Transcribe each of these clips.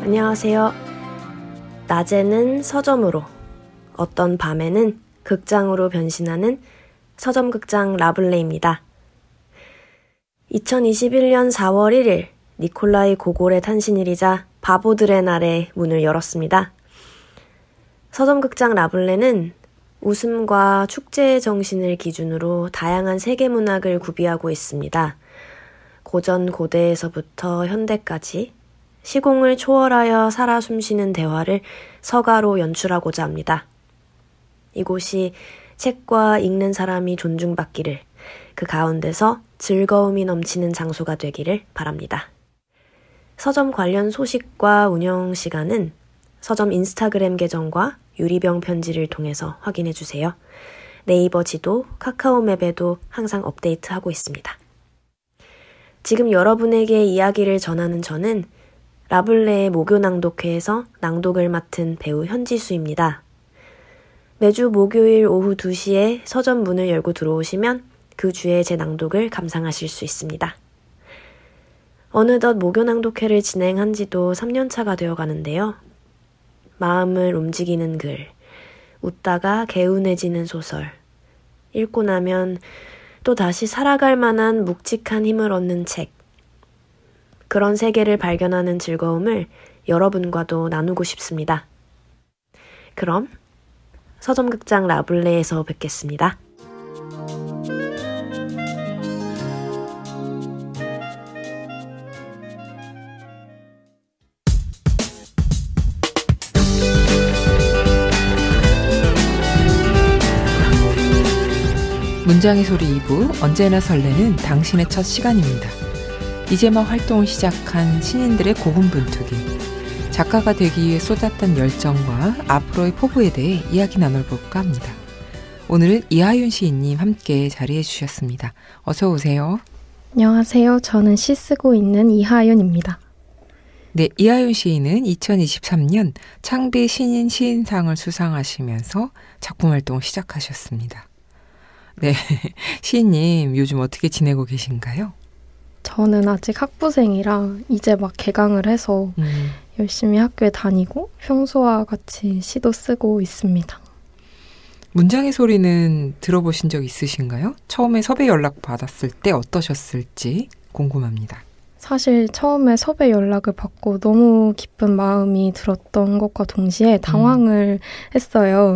안녕하세요. 낮에는 서점으로, 어떤 밤에는 극장으로 변신하는 서점극장 라블레입니다. 2021년 4월 1일 니콜라이 고골의 탄신일이자 바보들의 날에 문을 열었습니다. 서점극장 라블레는 웃음과 축제의 정신을 기준으로 다양한 세계문학을 구비하고 있습니다. 고전 고대에서부터 현대까지 시공을 초월하여 살아 숨쉬는 대화를 서가로 연출하고자 합니다. 이곳이 책과 읽는 사람이 존중받기를, 그 가운데서 즐거움이 넘치는 장소가 되기를 바랍니다. 서점 관련 소식과 운영 시간은 서점 인스타그램 계정과 유리병 편지를 통해서 확인해주세요. 네이버 지도, 카카오맵에도 항상 업데이트하고 있습니다. 지금 여러분에게 이야기를 전하는 저는 라블레의 목요 낭독회에서 낭독을 맡은 배우 현지수입니다. 매주 목요일 오후 2시에 서점 문을 열고 들어오시면 그 주에 제 낭독을 감상하실 수 있습니다. 어느덧 목요 낭독회를 진행한 지도 3년차가 되어 가는데요. 마음을 움직이는 글, 웃다가 개운해지는 소설, 읽고 나면 또 다시 살아갈 만한 묵직한 힘을 얻는 책, 그런 세계를 발견하는 즐거움을 여러분과도 나누고 싶습니다. 그럼 서점극장 라블레에서 뵙겠습니다. 문장의 소리 2부, 언제나 설레는 당신의 첫 시간입니다. 이제 막 활동을 시작한 신인들의 고군분투기, 작가가 되기 위해 쏟았던 열정과 앞으로의 포부에 대해 이야기 나눠볼까 합니다. 오늘은 이하윤 시인님 함께 자리해 주셨습니다. 어서 오세요. 안녕하세요. 저는 시 쓰고 있는 이하윤입니다. 네, 이하윤 시인은 2023년 창비 신인 시인상을 수상하시면서 작품 활동을 시작하셨습니다. 네, 시인님 요즘 어떻게 지내고 계신가요? 저는 아직 학부생이라 이제 막 개강을 해서 열심히 학교에 다니고 평소와 같이 시도 쓰고 있습니다. 문장의 소리는 들어보신 적 있으신가요? 처음에 섭외 연락 받았을 때 어떠셨을지 궁금합니다. 사실 처음에 섭외 연락을 받고 너무 기쁜 마음이 들었던 것과 동시에 당황을 했어요.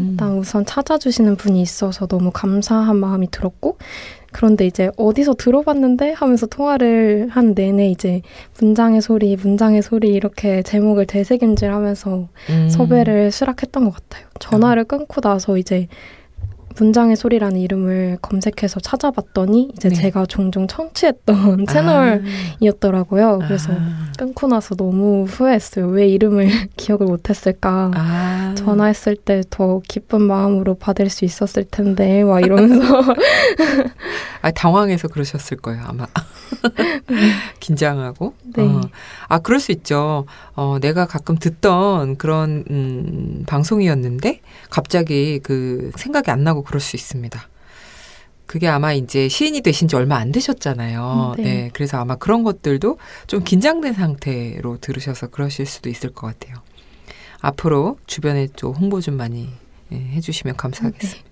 일단 우선 찾아주시는 분이 있어서 너무 감사한 마음이 들었고, 그런데 이제 어디서 들어봤는데 하면서 통화를 한 내내 이제 문장의 소리 이렇게 제목을 되새김질하면서 섭외를 수락했던 것 같아요. 전화를 끊고 나서 이제 문장의 소리라는 이름을 검색해서 찾아봤더니 이제 제가 종종 청취했던 채널이었더라고요. 그래서 끊고 나서 너무 후회했어요. 왜 이름을 기억을 못했을까. 전화했을 때 더 기쁜 마음으로 받을 수 있었을 텐데 막 이러면서 당황해서 그러셨을 거예요, 아마. 긴장하고. 네. 그럴 수 있죠. 내가 가끔 듣던 그런 방송이었는데 갑자기 그 생각이 안 나고 그럴 수 있습니다. 그게 아마 이제 시인이 되신 지 얼마 안 되셨잖아요. 네. 그래서 아마 그런 것들도 좀 긴장된 상태로 들으셔서 그러실 수도 있을 것 같아요. 앞으로 주변에 좀 홍보 좀 많이 해주시면 감사하겠습니다.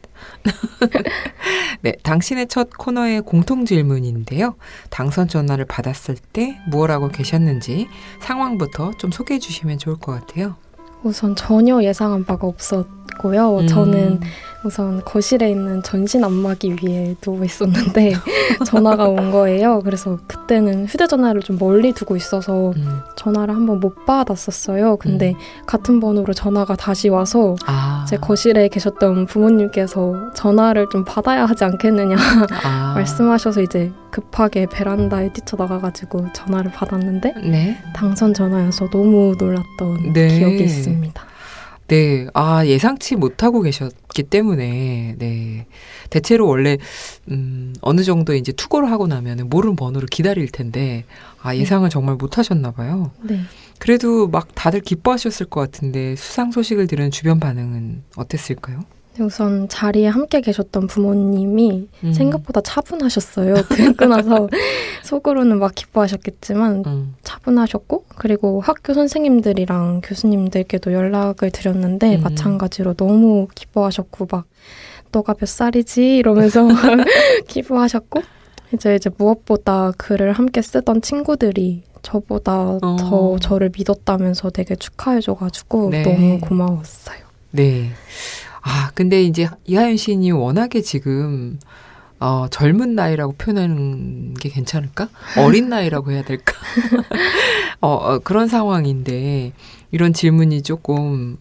네, 당신의 첫 코너의 공통 질문인데요. 당선 전화를 받았을 때 무엇 하고 계셨는지 상황부터 좀 소개해 주시면 좋을 것 같아요. 우선 전혀 예상한 바가 없었고요. 저는 우선 거실에 있는 전신 안마기 위에 누워 있었는데 전화가 온 거예요. 그래서 그때는 휴대전화를 좀 멀리 두고 있어서 전화를 한번 못 받았었어요. 근데 같은 번호로 전화가 다시 와서 제 거실에 계셨던 부모님께서 전화를 좀 받아야 하지 않겠느냐 말씀하셔서 이제 급하게 베란다에 뛰쳐나가가지고 전화를 받았는데 당선 전화여서 너무 놀랐던 기억이 있습니다. 네, 예상치 못하고 계셨기 때문에, 대체로 원래, 어느 정도 이제 투고를 하고 나면 모르는 번호를 기다릴 텐데, 예상을 정말 못 하셨나 봐요. 네. 그래도 막 다들 기뻐하셨을 것 같은데, 수상 소식을 들은 주변 반응은 어땠을까요? 우선 자리에 함께 계셨던 부모님이 생각보다 차분하셨어요. 듣고 나서 속으로는 막 기뻐하셨겠지만 차분하셨고 그리고 학교 선생님들이랑 교수님들께도 연락을 드렸는데 마찬가지로 너무 기뻐하셨고 막 너가 몇 살이지? 이러면서 기뻐하셨고 이제 무엇보다 글을 함께 쓰던 친구들이 저보다 더 저를 믿었다면서 되게 축하해줘가지고 네. 너무 고마웠어요. 네. 아, 근데 이제 이하연 시인이 워낙에 지금 젊은 나이라고 표현하는 게 괜찮을까? 어린 나이라고 해야 될까? 그런 상황인데 이런 질문이 조금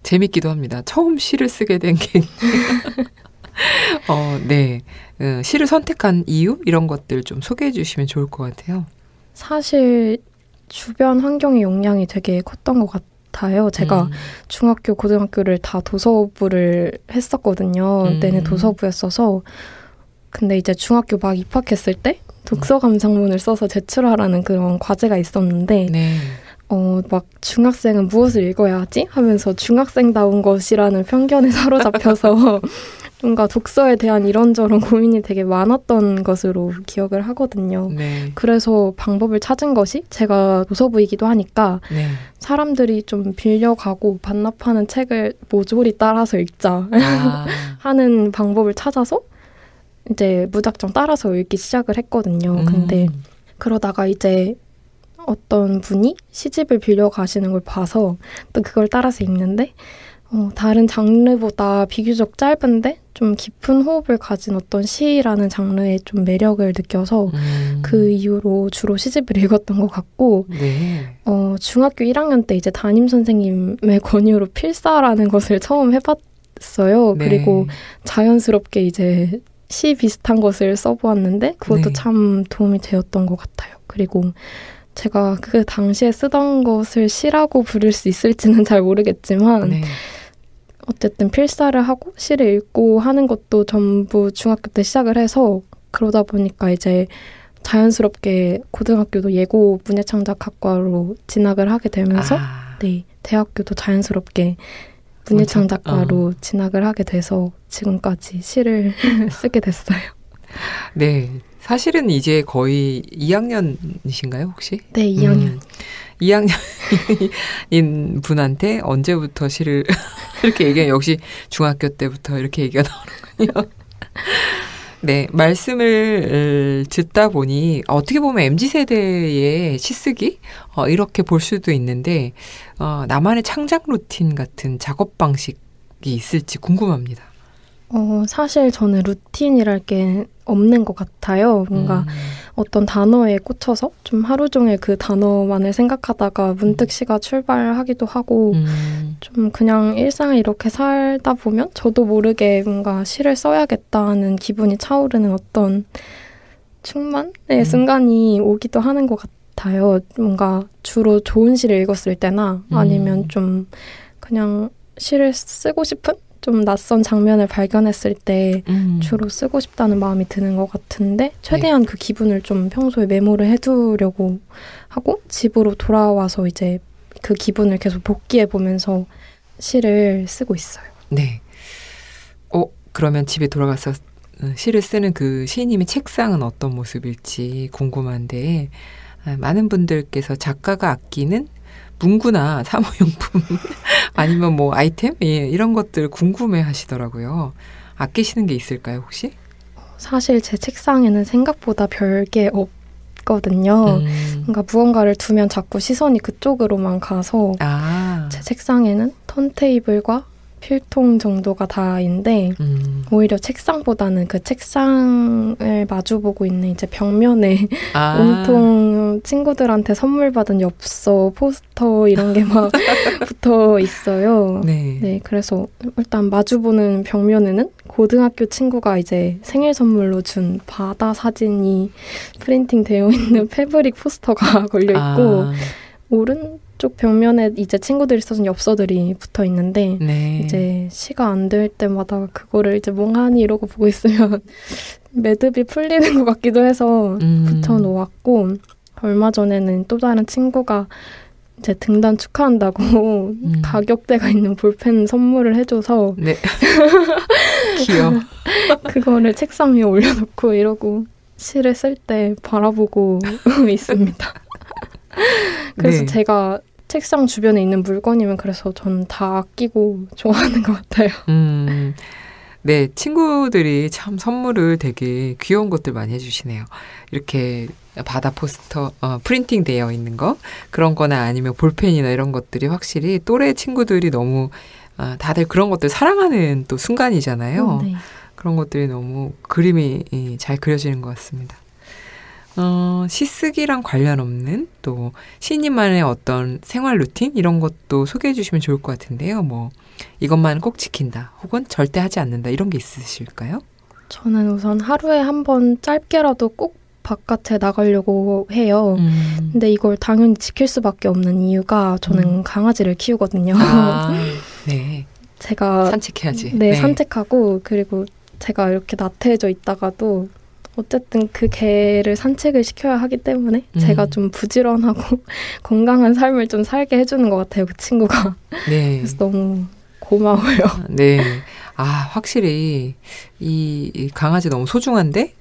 재밌기도 합니다. 처음 시를 쓰게 된 계기. 네. 시를 선택한 이유? 이런 것들 좀 소개해 주시면 좋을 것 같아요. 사실 주변 환경의 영향이 되게 컸던 것 같아요. 제가 중학교, 고등학교를 다 도서부를 했었거든요. 내내 도서부였어서. 근데 이제 중학교 막 입학했을 때 독서 감상문을 써서 제출하라는 그런 과제가 있었는데 네. 막 중학생은 무엇을 읽어야 하지? 하면서 중학생다운 것이라는 편견에 사로잡혀서 뭔가 독서에 대한 이런저런 고민이 되게 많았던 것으로 기억을 하거든요. 네. 그래서 방법을 찾은 것이 제가 도서부이기도 하니까 네. 사람들이 좀 빌려가고 반납하는 책을 모조리 따라서 읽자 하는 방법을 찾아서 이제 무작정 따라서 읽기 시작을 했거든요. 근데 그러다가 이제 어떤 분이 시집을 빌려가시는 걸 봐서 또 그걸 따라서 읽는데 다른 장르보다 비교적 짧은데 좀 깊은 호흡을 가진 어떤 시라는 장르에 좀 매력을 느껴서 그 이후로 주로 시집을 읽었던 것 같고 네. 중학교 1학년 때 이제 담임 선생님의 권유로 필사라는 것을 처음 해봤어요. 네. 그리고 자연스럽게 이제 시 비슷한 것을 써보았는데 그것도 네. 참 도움이 되었던 것 같아요. 그리고 제가 그 당시에 쓰던 것을 시라고 부를 수 있을지는 잘 모르겠지만 네. 어쨌든 필사를 하고 시를 읽고 하는 것도 전부 중학교 때 시작을 해서 그러다 보니까 이제 자연스럽게 고등학교도 예고 문예창작학과로 진학을 하게 되면서 네, 대학교도 자연스럽게 문예창작과로 진학을 하게 돼서 지금까지 시를 쓰게 됐어요. 네. 사실은 이제 거의 2학년이신가요, 혹시? 네, 2학년. 2학년인 분한테 언제부터 시를 이렇게 얘기해 역시 중학교 때부터 이렇게 얘기가 나오는군요. 네, 말씀을 듣다 보니 어떻게 보면 MZ세대의 시쓰기 이렇게 볼 수도 있는데 나만의 창작 루틴 같은 작업 방식이 있을지 궁금합니다. 사실 저는 루틴이랄 게 없는 것 같아요. 뭔가 어떤 단어에 꽂혀서 좀 하루 종일 그 단어만을 생각하다가 문득 시가 출발하기도 하고 좀 그냥 일상을 이렇게 살다 보면 저도 모르게 뭔가 시를 써야겠다는 기분이 차오르는 어떤 충만의 순간이 오기도 하는 것 같아요. 뭔가 주로 좋은 시를 읽었을 때나 아니면 좀 그냥 시를 쓰고 싶은 좀 낯선 장면을 발견했을 때 주로 쓰고 싶다는 마음이 드는 것 같은데 최대한 그 기분을 좀 평소에 메모를 해두려고 하고 집으로 돌아와서 이제 그 기분을 계속 복기해보면서 시를 쓰고 있어요. 네. 그러면 집에 돌아가서 시를 쓰는 그 시인님의 책상은 어떤 모습일지 궁금한데 많은 분들께서 작가가 아끼는 문구나 사무용품 아니면 뭐 아이템 이런 것들 궁금해 하시더라고요. 아끼시는 게 있을까요 혹시? 사실 제 책상에는 생각보다 별게 없거든요. 그러니까 무언가를 두면 자꾸 시선이 그쪽으로만 가서 제 책상에는 턴테이블과 필통 정도가 다인데 오히려 책상보다는 그 책상을 마주보고 있는 이제 벽면에 온통 친구들한테 선물 받은 엽서, 포스터 이런 게 막 붙어 있어요. 네, 그래서 일단 마주보는 벽면에는 고등학교 친구가 이제 생일 선물로 준 바다 사진이 프린팅 되어 있는 패브릭 포스터가 걸려 있고 오른쪽 벽면에 이제 친구들이 써준 엽서들이 붙어 있는데 이제 시가 안 될 때마다 그거를 이제 멍하니 이러고 보고 있으면 매듭이 풀리는 것 같기도 해서 붙여 놓았고 얼마 전에는 또 다른 친구가 제 등단 축하한다고 가격대가 있는 볼펜 선물을 해줘서 네. 귀여워. 그거를 책상 위에 올려놓고 이러고 시를 쓸 때 바라보고 있습니다. 그래서 네. 제가 책상 주변에 있는 물건이면 그래서 저는 다 아끼고 좋아하는 것 같아요. 네, 친구들이 참 선물을 되게 귀여운 것들 많이 해주시네요. 이렇게 바다 포스터, 프린팅 되어 있는 거, 그런 거나 아니면 볼펜이나 이런 것들이 확실히 또래 친구들이 너무, 다들 그런 것들 사랑하는 또 순간이잖아요. 네. 그런 것들이 너무 그림이 잘 그려지는 것 같습니다. 시쓰기랑 관련 없는 또 시인님만의 어떤 생활 루틴 이런 것도 소개해 주시면 좋을 것 같은데요. 뭐 이것만 꼭 지킨다 혹은 절대 하지 않는다 이런 게 있으실까요? 저는 우선 하루에 한 번 짧게라도 꼭 바깥에 나가려고 해요. 근데 이걸 당연히 지킬 수밖에 없는 이유가 저는 강아지를 키우거든요. 네. 제가 산책해야지. 네, 산책하고 그리고 제가 이렇게 나태해져 있다가도 어쨌든 그 개를 산책을 시켜야 하기 때문에 제가 좀 부지런하고 건강한 삶을 좀 살게 해주는 것 같아요. 그 친구가. 네. 그래서 너무 고마워요. 네. 확실히 이 강아지 너무 소중한데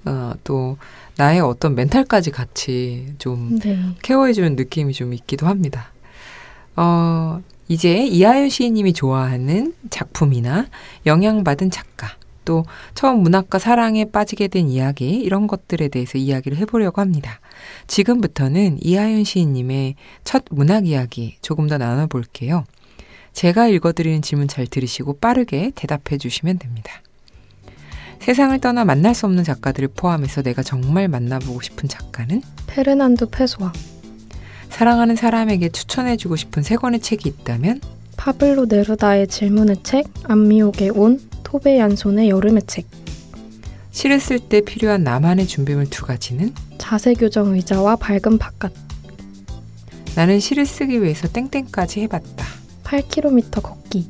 또 나의 어떤 멘탈까지 같이 좀 네. 케어해주는 느낌이 좀 있기도 합니다. 이제 이하연 시인님이 좋아하는 작품이나 영향받은 작가 또 처음 문학과 사랑에 빠지게 된 이야기 이런 것들에 대해서 이야기를 해보려고 합니다. 지금부터는 이하연 시인님의 첫 문학 이야기 조금 더 나눠볼게요. 제가 읽어드리는 질문 잘 들으시고 빠르게 대답해 주시면 됩니다. 세상을 떠나 만날 수 없는 작가들을 포함해서 내가 정말 만나보고 싶은 작가는? 페르난도 페소아. 사랑하는 사람에게 추천해주고 싶은 세 권의 책이 있다면? 파블로 네루다의 질문의 책, 안미옥의 온, 토베 얀손의 여름의 책. 시를 쓸 때 필요한 나만의 준비물 두 가지는? 자세 교정 의자와 밝은 바깥. 나는 시를 쓰기 위해서 땡땡까지 해봤다. 8km 걷기.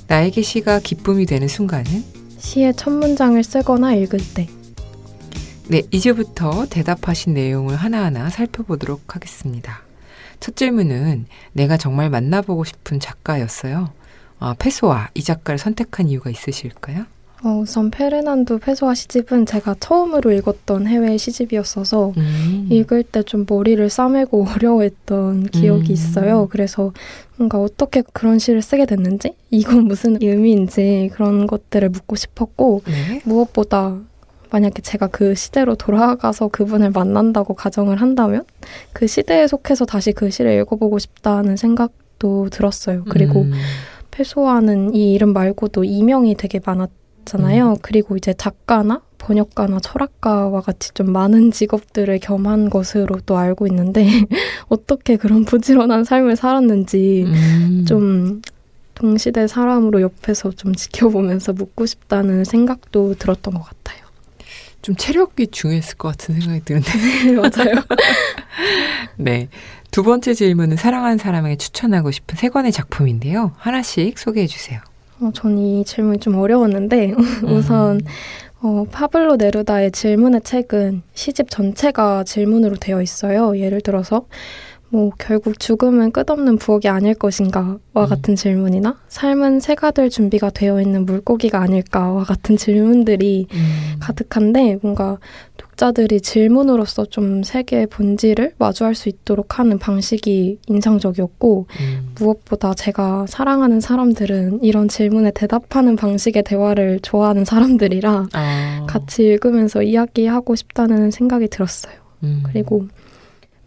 나에게 시가 기쁨이 되는 순간은? 시의 첫 문장을 쓰거나 읽을 때. 네, 이제부터 대답하신 내용을 하나하나 살펴보도록 하겠습니다. 첫 질문은 내가 정말 만나보고 싶은 작가였어요. 페소아, 이 작가를 선택한 이유가 있으실까요? 우선 페르난도 페소아 시집은 제가 처음으로 읽었던 해외 시집이었어서 읽을 때 좀 머리를 싸매고 어려워했던 기억이 있어요. 그래서 뭔가 어떻게 그런 시를 쓰게 됐는지, 이건 무슨 의미인지 그런 것들을 묻고 싶었고 네. 무엇보다 만약에 제가 그 시대로 돌아가서 그분을 만난다고 가정을 한다면 그 시대에 속해서 다시 그 시를 읽어보고 싶다는 생각도 들었어요. 그리고 페소아는 이 이름 말고도 이명이 되게 많았잖아요. 그리고 이제 작가나 번역가나 철학가와 같이 좀 많은 직업들을 겸한 것으로 또 알고 있는데 어떻게 그런 부지런한 삶을 살았는지 좀 동시대 사람으로 옆에서 좀 지켜보면서 묻고 싶다는 생각도 들었던 것 같아요. 좀 체력이 중요했을 것 같은 생각이 드는데. 네, 맞아요. 네. 두 번째 질문은 사랑하는 사람에게 추천하고 싶은 세 권의 작품인데요. 하나씩 소개해 주세요. 전 이 질문이 좀 어려웠는데 우선 파블로 네루다의 질문의 책은 시집 전체가 질문으로 되어 있어요. 예를 들어서 결국 죽음은 끝없는 부엌이 아닐 것인가와 같은 질문이나 삶은 새가 될 준비가 되어 있는 물고기가 아닐까와 같은 질문들이 가득한데 뭔가 독자들이 질문으로서 좀 세계의 본질을 마주할 수 있도록 하는 방식이 인상적이었고 무엇보다 제가 사랑하는 사람들은 이런 질문에 대답하는 방식의 대화를 좋아하는 사람들이라 같이 읽으면서 이야기하고 싶다는 생각이 들었어요. 그리고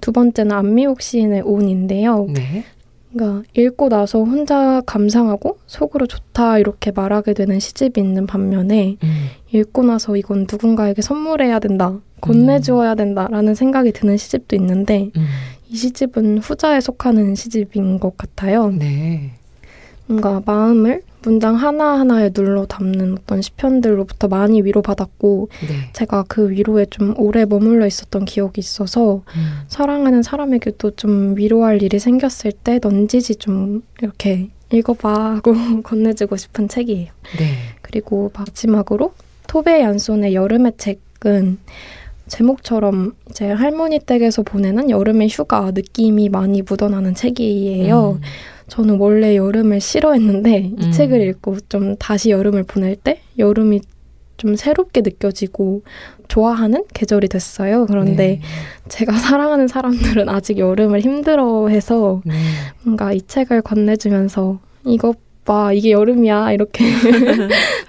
두 번째는 안미옥 시인의 온인데요. 네. 그러니까 읽고 나서 혼자 감상하고 속으로 좋다 이렇게 말하게 되는 시집이 있는 반면에 읽고 나서 이건 누군가에게 선물해야 된다, 건네주어야 된다라는 생각이 드는 시집도 있는데 이 시집은 후자에 속하는 시집인 것 같아요. 네. 뭔가 마음을 문장 하나하나에 눌러 담는 어떤 시편들로부터 많이 위로받았고 네. 제가 그 위로에 좀 오래 머물러 있었던 기억이 있어서 사랑하는 사람에게도 좀 위로할 일이 생겼을 때 넌지지 좀 이렇게 읽어봐 하고 건네주고 싶은 책이에요. 네. 그리고 마지막으로 토베 얀손의 여름의 책은 제목처럼 이제 할머니 댁에서 보내는 여름의 휴가 느낌이 많이 묻어나는 책이에요. 저는 원래 여름을 싫어했는데 이 책을 읽고 좀 다시 여름을 보낼 때 여름이 좀 새롭게 느껴지고 좋아하는 계절이 됐어요. 그런데 제가 사랑하는 사람들은 아직 여름을 힘들어해서 뭔가 이 책을 건네주면서 이것 봐, 이게 여름이야 이렇게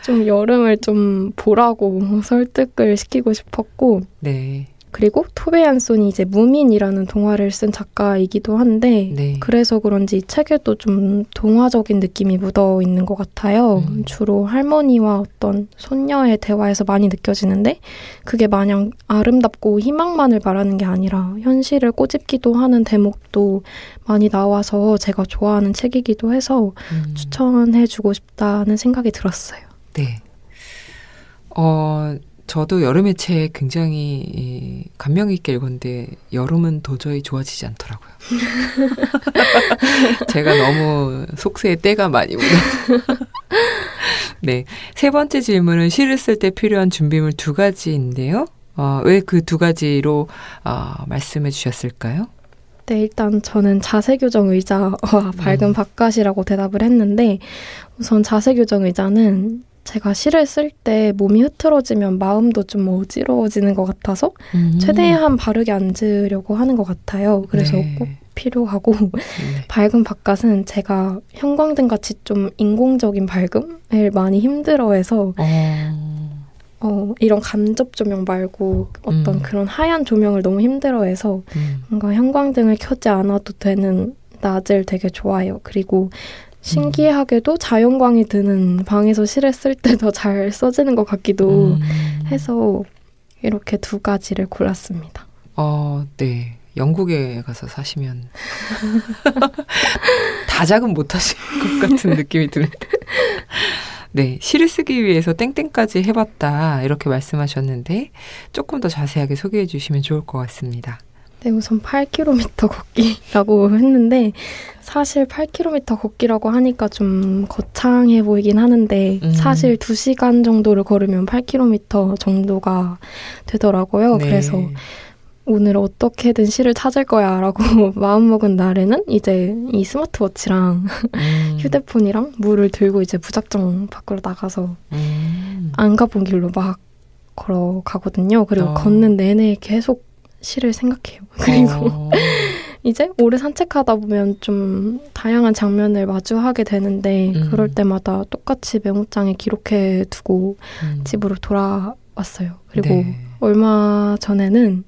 좀 여름을 좀 보라고 설득을 시키고 싶었고 네. 그리고 토베 얀손이 이제 무민이라는 동화를 쓴 작가이기도 한데 그래서 그런지 이 책에도 좀 동화적인 느낌이 묻어 있는 것 같아요. 주로 할머니와 어떤 손녀의 대화에서 많이 느껴지는데 그게 마냥 아름답고 희망만을 말하는 게 아니라 현실을 꼬집기도 하는 대목도 많이 나와서 제가 좋아하는 책이기도 해서 추천해주고 싶다는 생각이 들었어요. 네. 저도 여름의 책 굉장히 감명 깊게 읽었는데 여름은 도저히 좋아지지 않더라고요. 제가 너무 속세에 때가 많이 묻어서. 네. 세 번째 질문은 시를 쓸 때 필요한 준비물 2가지인데요. 왜 그 2가지로 말씀해 주셨을까요? 네, 일단 저는 자세교정 의자와 밝은 바깥이라고 대답을 했는데 우선 자세교정 의자는 제가 시를 쓸 때 몸이 흐트러지면 마음도 좀 어지러워지는 것 같아서 최대한 바르게 앉으려고 하는 것 같아요. 그래서 꼭 필요하고 밝은 바깥은 제가 형광등같이 좀 인공적인 밝음을 많이 힘들어해서 이런 간접 조명 말고 어떤 그런 하얀 조명을 너무 힘들어해서 뭔가 형광등을 켜지 않아도 되는 낮을 되게 좋아해요. 그리고 신기하게도 자연광이 드는 방에서 시를 쓸 때 더 잘 써지는 것 같기도 해서 이렇게 2가지를 골랐습니다. 네. 영국에 가서 사시면 다작은 못하실 것 같은 느낌이 드는데. 네. 시를 쓰기 위해서 땡땡까지 해봤다 이렇게 말씀하셨는데 조금 더 자세하게 소개해 주시면 좋을 것 같습니다. 네, 우선 8km 걷기라고 했는데 사실 8km 걷기라고 하니까 좀 거창해 보이긴 하는데 사실 2시간 정도를 걸으면 8km 정도가 되더라고요. 네. 그래서 오늘 어떻게든 시를 찾을 거야 라고 마음먹은 날에는 이제 이 스마트워치랑 휴대폰이랑 물을 들고 이제 무작정 밖으로 나가서 안 가본 길로 막 걸어가거든요. 그리고 걷는 내내 계속 시를 생각해요. 그리고 이제 오래 산책하다 보면 좀 다양한 장면을 마주하게 되는데 그럴 때마다 똑같이 메모장에 기록해 두고 집으로 돌아왔어요. 그리고 얼마 전에는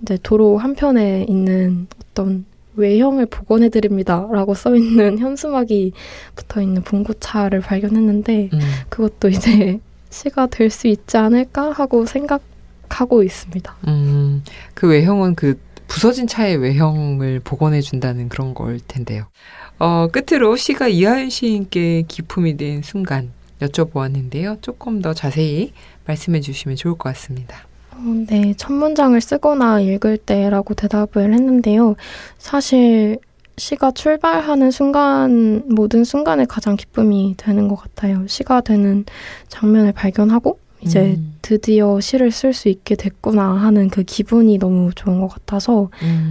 이제 도로 한편에 있는 어떤 외형을 복원해드립니다 라고 써있는 현수막이 붙어있는 봉고차를 발견했는데 그것도 이제 시가 될 수 있지 않을까 하고 생각하고 있습니다. 그 외형은 그 부서진 차의 외형을 복원해준다는 그런 걸 텐데요. 끝으로 시가 이하연 시인께 기품이 된 순간 여쭤보았는데요. 조금 더 자세히 말씀해 주시면 좋을 것 같습니다. 네, 첫 문장을 쓰거나 읽을 때라고 대답을 했는데요. 사실 시가 출발하는 순간, 모든 순간에 가장 기쁨이 되는 것 같아요. 시가 되는 장면을 발견하고 이제 드디어 시를 쓸 수 있게 됐구나 하는 그 기분이 너무 좋은 것 같아서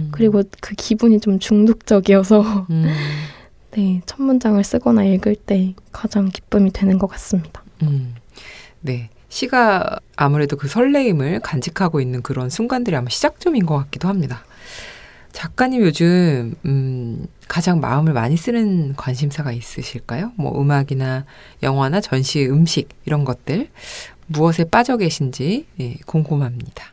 그리고 그 기분이 좀 중독적이어서 네, 첫 문장을 쓰거나 읽을 때 가장 기쁨이 되는 것 같습니다. 네. 시가 아무래도 그 설레임을 간직하고 있는 그런 순간들이 아마 시작점인 것 같기도 합니다. 작가님 요즘 가장 마음을 많이 쓰는 관심사가 있으실까요? 뭐 음악이나 영화나 전시, 음식 이런 것들 무엇에 빠져 계신지 궁금합니다.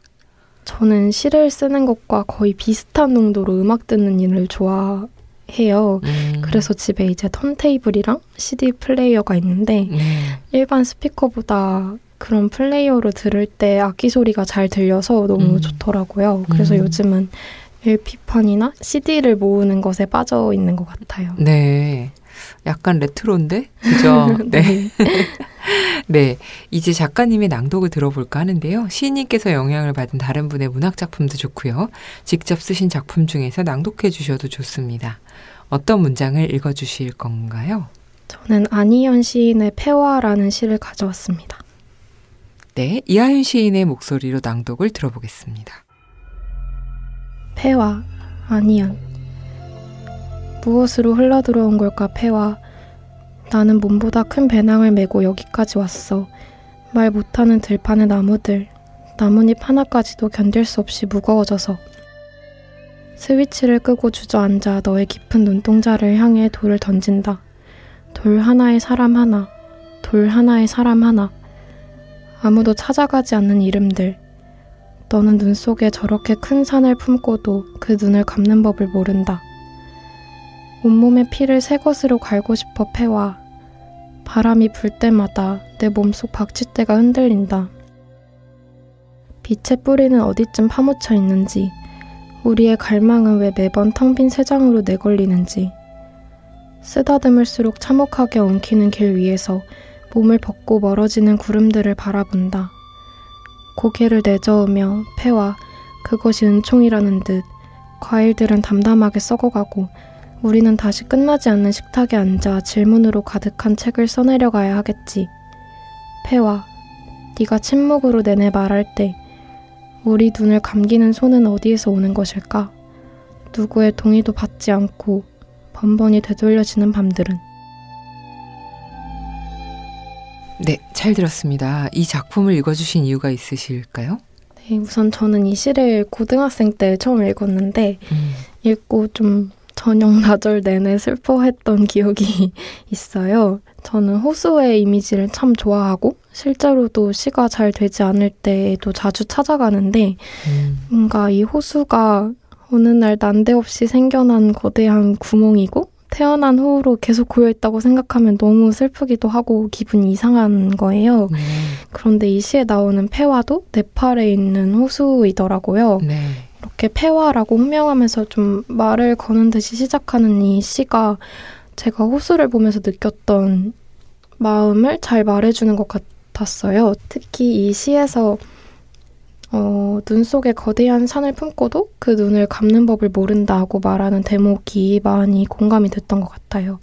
저는 시를 쓰는 것과 거의 비슷한 농도로 음악 듣는 일을 좋아해요. 그래서 집에 이제 턴테이블이랑 CD 플레이어가 있는데 일반 스피커보다 그런 플레이어로 들을 때 악기 소리가 잘 들려서 너무 좋더라고요. 그래서 요즘은 LP판이나 CD를 모으는 것에 빠져 있는 것 같아요. 네. 약간 레트로인데? 그죠? 네. 네. 이제 작가님의 낭독을 들어볼까 하는데요. 시인님께서 영향을 받은 다른 분의 문학작품도 좋고요. 직접 쓰신 작품 중에서 낭독해 주셔도 좋습니다. 어떤 문장을 읽어주실 건가요? 저는 안희연 시인의 폐화라는 시를 가져왔습니다. 네, 이하윤 시인의 목소리로 낭독을 들어보겠습니다. 폐와 아니연. 무엇으로 흘러들어온 걸까 폐와. 나는 몸보다 큰 배낭을 메고 여기까지 왔어. 말 못하는 들판의 나무들, 나뭇잎 하나까지도 견딜 수 없이 무거워져서. 스위치를 끄고 주저앉아 너의 깊은 눈동자를 향해 돌을 던진다. 돌 하나에 사람 하나, 돌 하나에 사람 하나. 아무도 찾아가지 않는 이름들. 너는 눈 속에 저렇게 큰 산을 품고도 그 눈을 감는 법을 모른다. 온몸의 피를 새 것으로 갈고 싶어 폐와. 바람이 불 때마다 내 몸속 박쥐떼가 흔들린다. 빛의 뿌리는 어디쯤 파묻혀 있는지, 우리의 갈망은 왜 매번 텅 빈 쇠장으로 내걸리는지. 쓰다듬을수록 참혹하게 엉키는 길 위에서 몸을 벗고 멀어지는 구름들을 바라본다. 고개를 내저으며 폐와 그것이 은총이라는 듯 과일들은 담담하게 썩어가고 우리는 다시 끝나지 않는 식탁에 앉아 질문으로 가득한 책을 써내려가야 하겠지. 폐와 네가 침묵으로 내내 말할 때 우리 눈을 감기는 손은 어디에서 오는 것일까? 누구의 동의도 받지 않고 번번이 되돌려지는 밤들은. 네, 잘 들었습니다. 이 작품을 읽어주신 이유가 있으실까요? 네, 우선 저는 이 시를 고등학생 때 처음 읽었는데 읽고 좀 저녁 나절 내내 슬퍼했던 기억이 있어요. 저는 호수의 이미지를 참 좋아하고 실제로도 시가 잘 되지 않을 때에도 자주 찾아가는데 뭔가 이 호수가 어느 날 난데없이 생겨난 거대한 구멍이고 태어난 후로 계속 고여있다고 생각하면 너무 슬프기도 하고 기분이 이상한 거예요. 그런데 이 시에 나오는 폐와도 네팔에 있는 호수이더라고요. 네. 이렇게 폐와라고 호명하면서 좀 말을 거는 듯이 시작하는 이 시가 제가 호수를 보면서 느꼈던 마음을 잘 말해주는 것 같았어요. 특히 이 시에서 눈 속에 거대한 산을 품고도 그 눈을 감는 법을 모른다고 말하는 대목이 많이 공감이 됐던 것 같아요.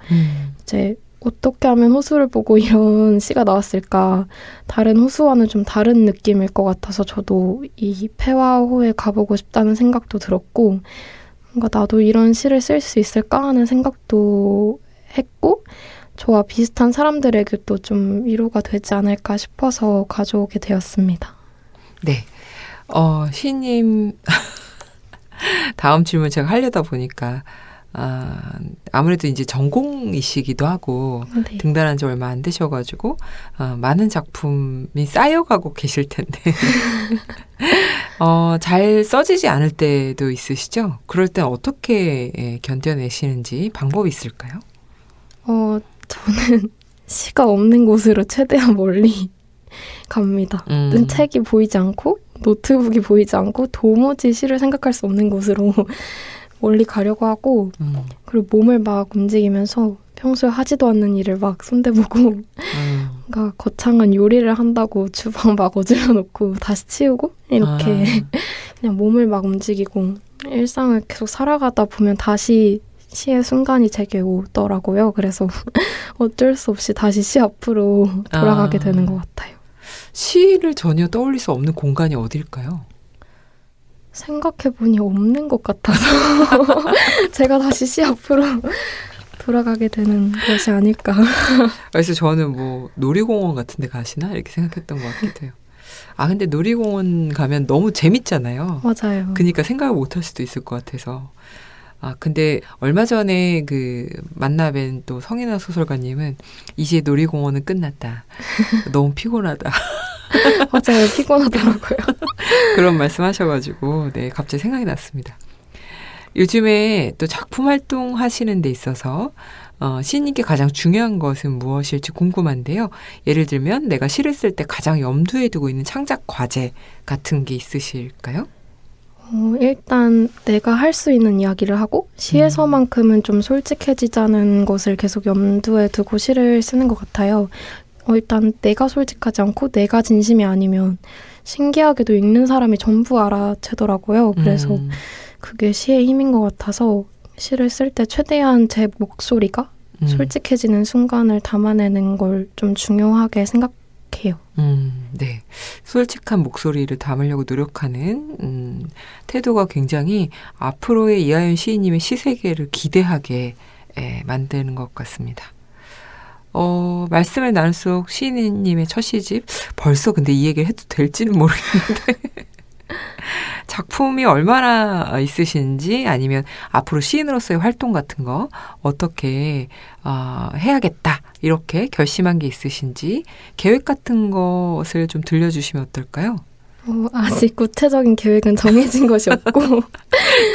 이제 어떻게 하면 호수를 보고 이런 시가 나왔을까? 다른 호수와는 좀 다른 느낌일 것 같아서 저도 이 폐와호에 가보고 싶다는 생각도 들었고 뭔가 나도 이런 시를 쓸 수 있을까 하는 생각도 했고 저와 비슷한 사람들에게도 좀 위로가 되지 않을까 싶어서 가져오게 되었습니다. 네. 시인님 다음 질문 제가 하려다 보니까 아무래도 이제 전공이시기도 하고 네. 등단한 지 얼마 안 되셔가지고 많은 작품이 쌓여가고 계실 텐데 잘 써지지 않을 때도 있으시죠? 그럴 땐 어떻게 견뎌내시는지 방법이 있을까요? 저는 시가 없는 곳으로 최대한 멀리 갑니다. 책이 보이지 않고 노트북이 보이지 않고 도무지 시를 생각할 수 없는 곳으로 멀리 가려고 하고 그리고 몸을 막 움직이면서 평소에 하지도 않는 일을 막 손대보고 그러니까 거창한 요리를 한다고 주방 막 어질러 놓고 다시 치우고 이렇게 그냥 몸을 막 움직이고 일상을 계속 살아가다 보면 다시 시의 순간이 제게 오더라고요. 그래서 어쩔 수 없이 다시 시 앞으로 돌아가게 되는 것 같아요. 시를 전혀 떠올릴 수 없는 공간이 어딜까요? 생각해보니 없는 것 같아서 제가 다시 시 앞으로 돌아가게 되는 것이 아닐까. 그래서 저는 뭐 놀이공원 같은 데 가시나? 이렇게 생각했던 것 같기도 해요. 근데 놀이공원 가면 너무 재밌잖아요. 맞아요. 그러니까 생각을 못 할 수도 있을 것 같아서. 근데 얼마 전에 만나뵌 또 성인아 소설가님은 이제 놀이공원은 끝났다. 너무 피곤하다. 맞아요. 피곤하더라고요. 그런 말씀 하셔가지고, 네, 갑자기 생각이 났습니다. 요즘에 또 작품 활동 하시는 데 있어서, 시인님께 가장 중요한 것은 무엇일지 궁금한데요. 예를 들면 내가 시를 쓸 때 가장 염두에 두고 있는 창작 과제 같은 게 있으실까요? 일단 내가 할 수 있는 이야기를 하고 시에서만큼은 좀 솔직해지자는 것을 계속 염두에 두고 시를 쓰는 것 같아요. 일단 내가 솔직하지 않고 내가 진심이 아니면 신기하게도 읽는 사람이 전부 알아채더라고요. 그래서 그게 시의 힘인 것 같아서 시를 쓸 때 최대한 제 목소리가 솔직해지는 순간을 담아내는 걸 좀 중요하게 생각해요. 네. 솔직한 목소리를 담으려고 노력하는 태도가 굉장히 앞으로의 이하연 시인님의 시세계를 기대하게 만드는 것 같습니다. 말씀을 나눌수록 시인님의 첫 시집 벌써 근데 이 얘기를 해도 될지는 모르겠는데 작품이 얼마나 있으신지 아니면 앞으로 시인으로서의 활동 같은 거 어떻게 해야겠다 이렇게 결심한 게 있으신지 계획 같은 것을 좀 들려주시면 어떨까요? 아직 구체적인 계획은 정해진 것이 없고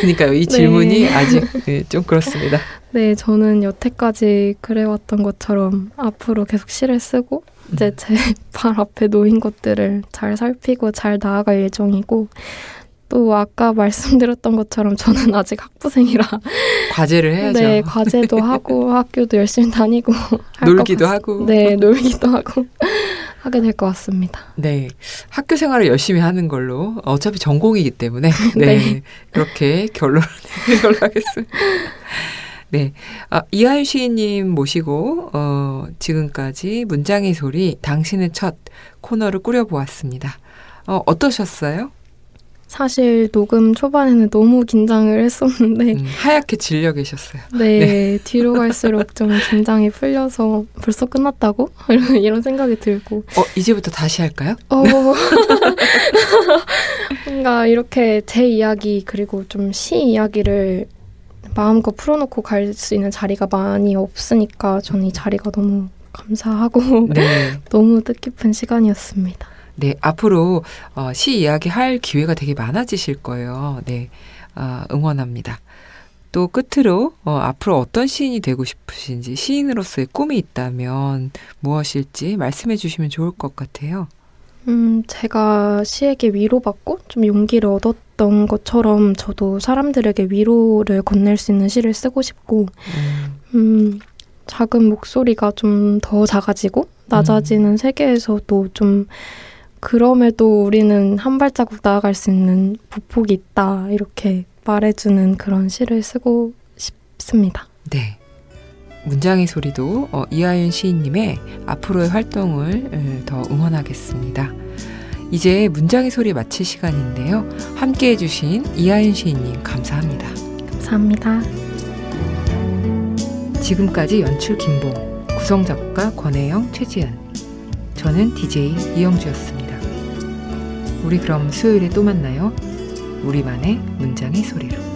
그러니까요. 이 질문이 아직 좀 그렇습니다. 네, 저는 여태까지 그래왔던 것처럼 앞으로 계속 시를 쓰고 이제 제 발 앞에 놓인 것들을 잘 살피고 잘 나아갈 예정이고 또 아까 말씀드렸던 것처럼 저는 아직 학부생이라 과제를 해야죠. 네, 과제도 하고 학교도 열심히 다니고 놀기도 하고 네, 놀기도 하고 하게 될 것 같습니다. 네, 학교 생활을 열심히 하는 걸로 어차피 전공이기 때문에 네, 그렇게 결론을 내는 걸로 하겠습니다. 네, 이하연 시인님 모시고 지금까지 문장의 소리 당신의 첫 코너를 꾸려보았습니다. 어떠셨어요? 사실 녹음 초반에는 너무 긴장을 했었는데 하얗게 질려 계셨어요. 네, 뒤로 갈수록 좀 긴장이 풀려서 벌써 끝났다고? 이런 생각이 들고 이제부터 다시 할까요? 뭔가 이렇게 제 이야기 그리고 좀 시 이야기를 마음껏 풀어놓고 갈 수 있는 자리가 많이 없으니까 저는 이 자리가 너무 감사하고 네. 너무 뜻깊은 시간이었습니다. 네, 앞으로 시 이야기 할 기회가 되게 많아지실 거예요. 네, 응원합니다. 또 끝으로 앞으로 어떤 시인이 되고 싶으신지 시인으로서의 꿈이 있다면 무엇일지 말씀해 주시면 좋을 것 같아요. 제가 시에게 위로받고 좀 용기를 얻었던 것처럼 저도 사람들에게 위로를 건넬 수 있는 시를 쓰고 싶고 작은 목소리가 좀 더 작아지고 낮아지는 세계에서도 좀 그럼에도 우리는 한 발자국 나아갈 수 있는 보폭이 있다 이렇게 말해주는 그런 시를 쓰고 싶습니다. 네. 문장의 소리도 이하연 시인님의 앞으로의 활동을 더 응원하겠습니다. 이제 문장의 소리 마칠 시간인데요. 함께해 주신 이하연 시인님 감사합니다. 감사합니다. 지금까지 연출 김봉, 구성작가 권혜영, 최지은, 저는 DJ 이영주였습니다. 우리 그럼 수요일에 또 만나요. 우리만의 문장의 소리로.